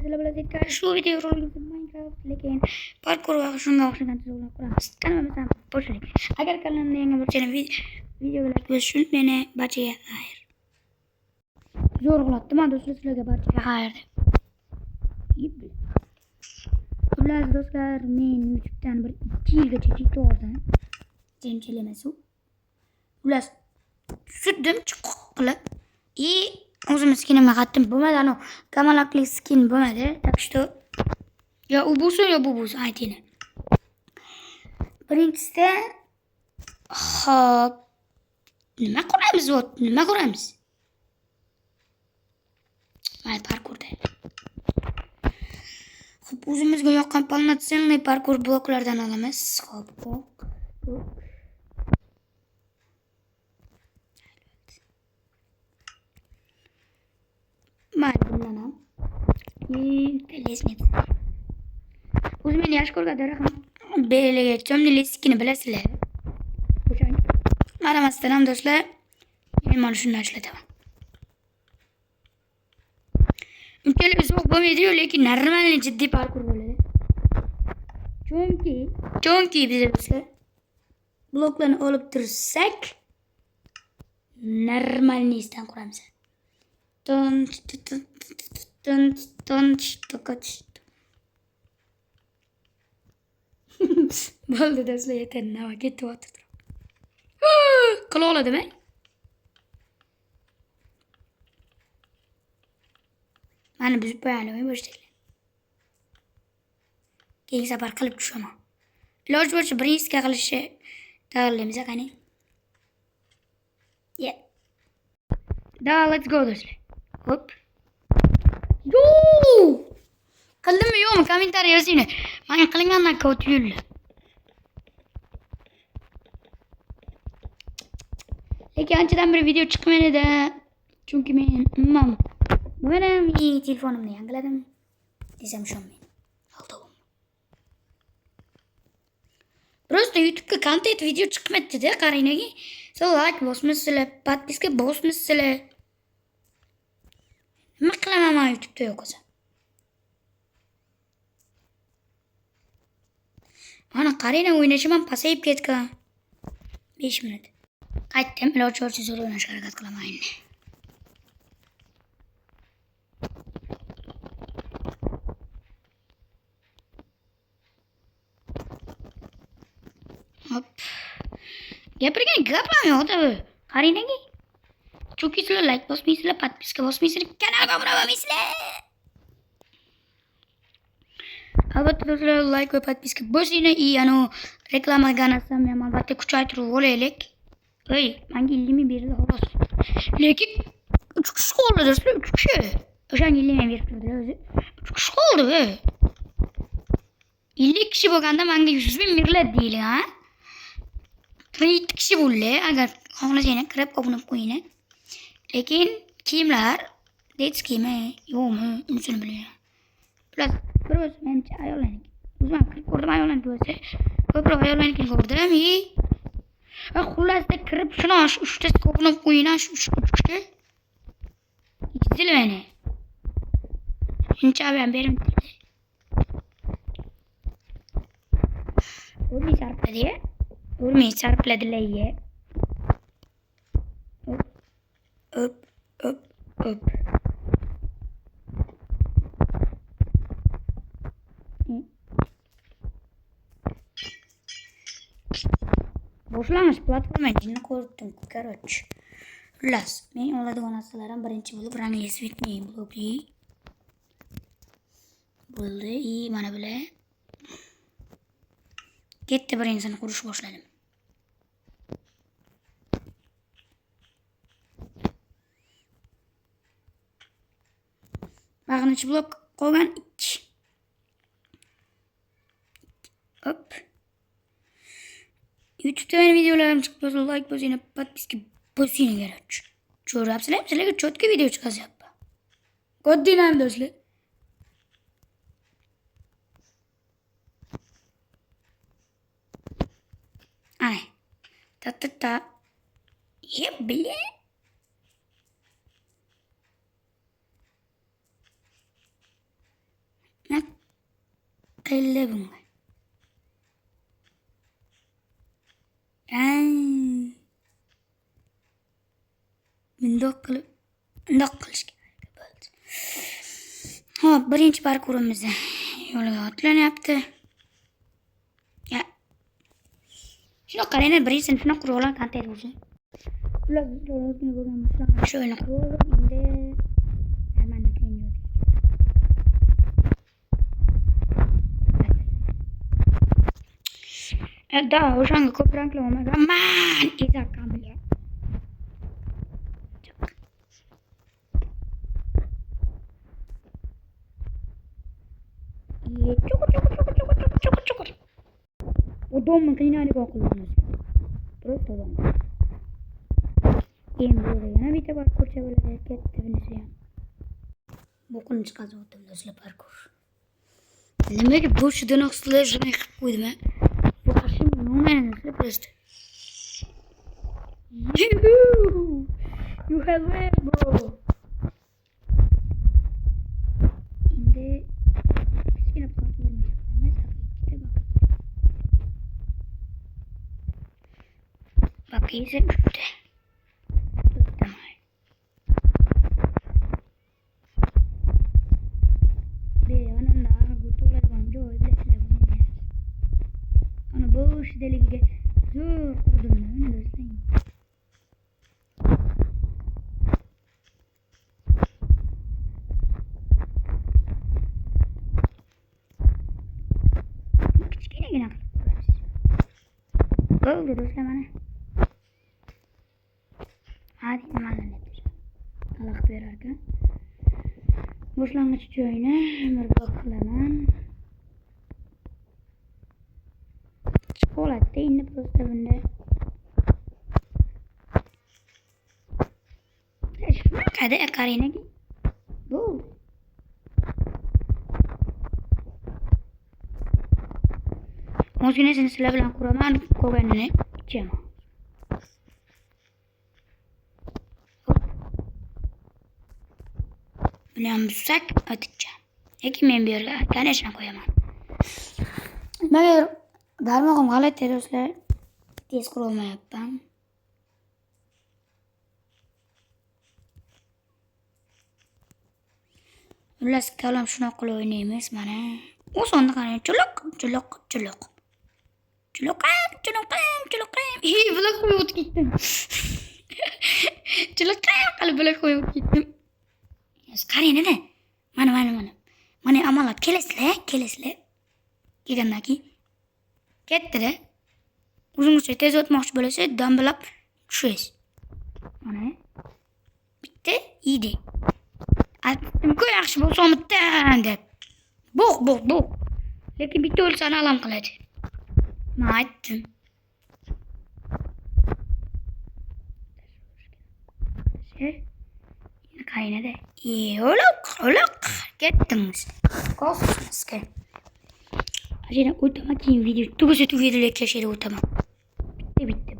sizlar bilan birga shu video roligimizda Minecraft lekin parkour va shunga o'xshagan tuzuklar quramiz. Kanalimizdan boshlaylik. Agar kanalimda yangi bo'lsangiz videolar ko'rishni meni barchaga xayr. Zo'r qilyapti, men do'stlar sizlarga barchaga xayr deb. Xullas do'stlar, men YouTube'dan bir 2 yilgacha TikTok'dan jemchil emas u. Xullas suddim chiqib qilib o'zimiz skinimga qatdim bo'lmadi, ano kamalakli skin bo'lmadi. Так что yo u bo'lsin yo bu bo'lsin, ayting. Birinchisida hop nima quramiz? Mayli, parkurda. Hop, o'zimizga yoqqan polnotsenniy parkur bloklardan olamiz. Hop. Mayli, bundan ham. Lezmet. O'zim meni yaxshi ko'rgan darahim beliga cho'mli skinni bilasizlar. Maramasdan ham do'stlar, men mana shundan ishlataman. Unchalik uzoq bo'lmaydi-yu, lekin normalniy jiddiy parkur bo'ladi. Chunki biz do'stlar bloklarni olib tursak, normalniysdan quramiz. Bo'ldi do'stlar, yeter, nima ketyapti. Qila oladimi? Mana buzib qo'yaylik boshlaylik. Keyingi safar qilib tushaman. Iloji boricha birinchisiga qilishni tayyorlaymiz, qani. Yeah. Da, let's go do'stlar. Hop. Yo! Qildimmi yo'qmi? Kommentariy yozinglar. Men qilingandan ko'p yo'llar. Lekin anchadan bir video chiqmadi. Chunki men ummam mening telefonimni yangiladim. Desam ishonmayman. Aldavim. Просто YouTube'ga content video chiqmadi-da, qarangki. Siz like bosmasizlar, подписка bosmasizlar. Nima qilaman men YouTube'da yo'q o'zi. Mana qarang, o'ynashim ham pasayib ketgan. 5 minut. Qaytdim, iloji boricha zo'r o'ynashga harakat qilaman endi. Hop. Gapirgan gapim yo'q-da bu. Qarangki. Chunki sizlar like bosmaysizlar, подписка bosmaysizlar, kanalga obuna bo'lmaysizlar. Albatta do'stlar, like va подписка bosinglar. Ano reklamaga nasam ham albatta kuchaytirib olaylik. Ey, menga 50 ming berildi xolos. Lekin 3 kishi qoldi do'stlar, 3 kishi. O'shanga 50 ming berib turdilar o'zi. 3 kishi qoldi. 50 kishi bo'lganda menga 100 ming beriladi deylik, ha? 3 kishi bo'ldi. Agar xohlasanglar kirib obuna qo'yinglar. Lekin kiyimlar, dets kiyimi yo'qmi, unisini bilmayman. Plus bir o'zi menimcha ayollarniki. O'zim kirib ko'rdim, ayollarniki bo'lsa, ko'proq ayollarnikini ko'rdim. Xullasda kirib shuni 3 ta skopni qo'yinglar, shu 3 kishi. Ikizilmani. Shuncha ham berim. Urmay sarpladilar. Hop. Boshlanish platformani ko'rdim, короче. Xullas, men oladigan narsalarim birinchi bo'lib rangli svetniy blokli bo'ldi. Mana bular. Ketdi, birinchisini qurish boshladim. Bag'inchi blok qolgan 2. Hop. YouTube'da meni videolarim chiqib tursa, like bosinglar, подписка bosinglar kerak. Ko'ryapsizlar, sizlarga cho'tka video chiqazyapman. Qo'ddinglar do'stlar. Ana. Ta. Yep, bile. Akıllı bunlar. Bundoq qilish kerak bo'ldi. Hop, birinchi parkurimizni yo'lga otlanyapti. Ya. Shuni qaranglar, birinchi sinfdan quroqlar qanday bo'lsin. Ular o'zini bo'lgan mushlar shu o'yinni qurib, endi Armanni qiyin da o'shanga ko'proq olmagan. Man, izakam bilan. Chuqur. Odamni qiynalib oqilamiz. Просто odam. Endi bo'ldi. Yana bitta parkurcha bo'ladi. Katta bunisi ham. Boqini chiqazib o'tdim do'stlar parkur. Nimaga bo'shidan oqsilashni qilib qo'ydim-a? Boshim no'mani просто. You have it, bro. Endi kichkina platforma chiqdi. Bak ise üçte. Deligiga zo'r qurdim men do'stlar. Kichkinagina qilib qo'yamiz. Bo'ldi do'stlar mana. Hadi nimalarni aniq berar ekan. Boshlang'ich joyini bir qilaman. Holatda endi просто bunda shunaqada qarangki bu ozgina sizlar bilan quraman qolganini ichaman. Bilan buzsak o'tibman. Lekin men bu yerga kanashni qo'yaman. Nimaga barmog'im g'alati do'stlar. Tez qura olmayapman. Xullas kalom shunaqa qilib o'ynaymiz mana. Osonda qarang, chuloq. Bular qo'yib o'tib ketdim. Chuloqam qilib bular qo'yib ketdim. Qarang-da. Mana. Mana amalab kelasizlar. Kelgandan keyin ketdi-da. O'zingizcha tez o'tmoqchi bo'lsangiz, dambalab tushasiz. Mana. Bitta ide. Aytdim-ku yaxshi bo'lsa-mitdan deb. Bug'. Lekin bitta o'lsani alam qiladi. Men aytdim. Qarang-da. O'loq. Ketdimiz. Kosmosga. Ajina o'taman keyin video tugashi kashida o'taman. Bitta.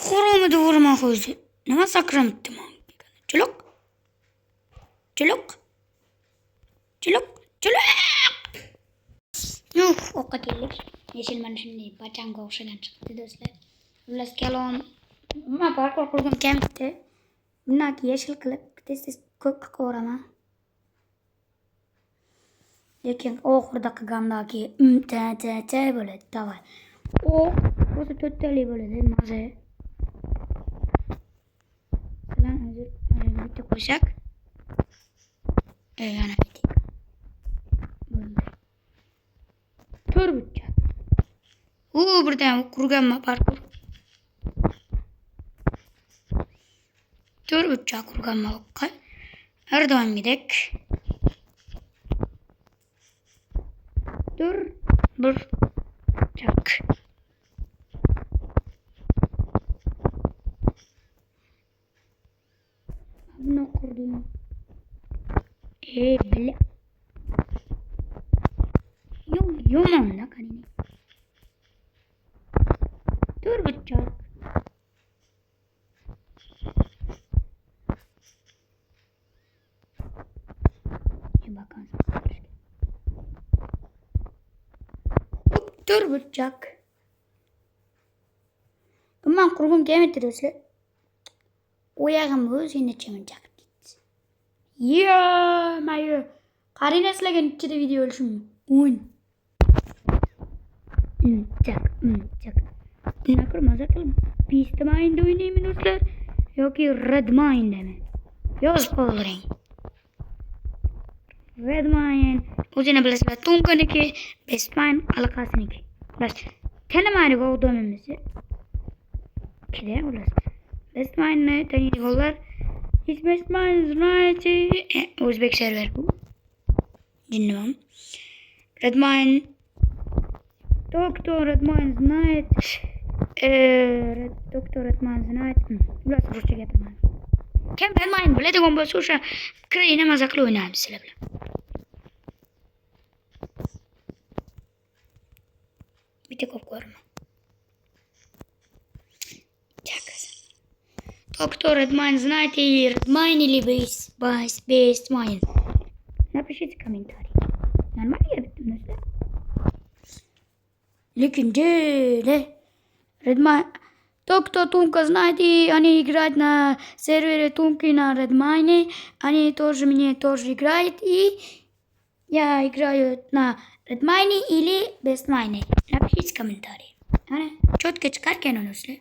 Qoromida o'raman qo'ydi. Nima sakramibdi men? Chuloq. O'qqa keldik. Yeshil mana shunday bachanga o'xshagan chiqdi do'stlar. Xullas kalon. Nima parkur qilgan kamda. Bundan keyin yeshil qilib tez ko'p qilib lekin oxirida qilgandagi ta bo'ladi. Davay. O'zi to'ttalik bo'ladi, maza. Bilan hozir mana bitta qo'shak. Yana bitta. Bo'ldi. To'rtbuchak. Birdan qurganman parkur. To'rtbuchak qurganman. Har doimgidek. To'rtbuchak. Buni qurdim. Bile. Yomon qarang. To'rtbuchak. bakanız. Dur bıçak. Aman kurgum gelmedi dostlar. Oyağım özüne çemenecek. Ya mayo. Karina sizlerge içinde video oluşum. Oyun. Çak. Ne kadar mazak kılım. Beast Mind oynayayım mı dostlar? Yok ki Red Mind mi? Yok spoiler'ın. Red Mind. Uzine bilasla tunkane ki Best Mind alakasını ki. Bas. Tene mari go dönmemizi. Kide olas. Best Mind ne tani gollar. His Best Mind is right. Uzbek server bu. Dinlemem. Red Mind. Doktor Red Mind Night. Doktor Red Mind Night. Biraz Rusça getirmem. Kem Red Mind bile de gomba suşa. Krayına mazaklı oynayayım size bile. Bir tek okuyorum. Çakasın. Doktor Red Mind Night. Red Mind ili best mind. Напишите комментарий. Нормально я bittim mesela? Lekin de Redmine Doktor Тумка знаете, они играют на сервере Тумки на Redmine. Они тоже мне тоже играют. И я играю на Redmine или Bestmine. Напишите комментарий. Hani çok geç çıkarken onu söyle.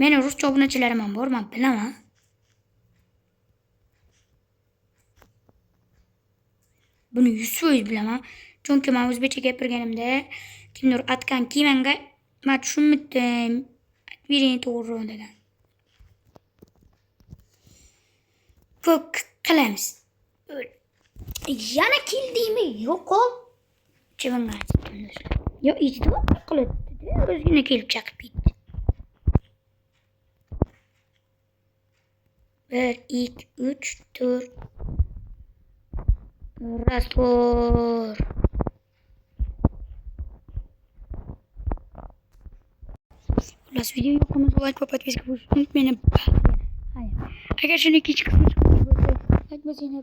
Ben Rusça obunaçılarım var mı bilemem. Bunu %100 bilemem. Çünkü ben Özbekçe gapirgenimde kimdir atkan kimenge ma tushunmadim. Birini to'g'ri degan. Ko'p qilamiz. Yana keldingmi? Yo'q ol. Chivanga aytdim. Yo, ichdi qilib dedi. O'zgina kelib chaqib ketdi. 1 2 3 4 Раствор. Las video yokumuz like ve подписка unutmayın. Hayır. Agar şunu hiç kısmı like ve подписка.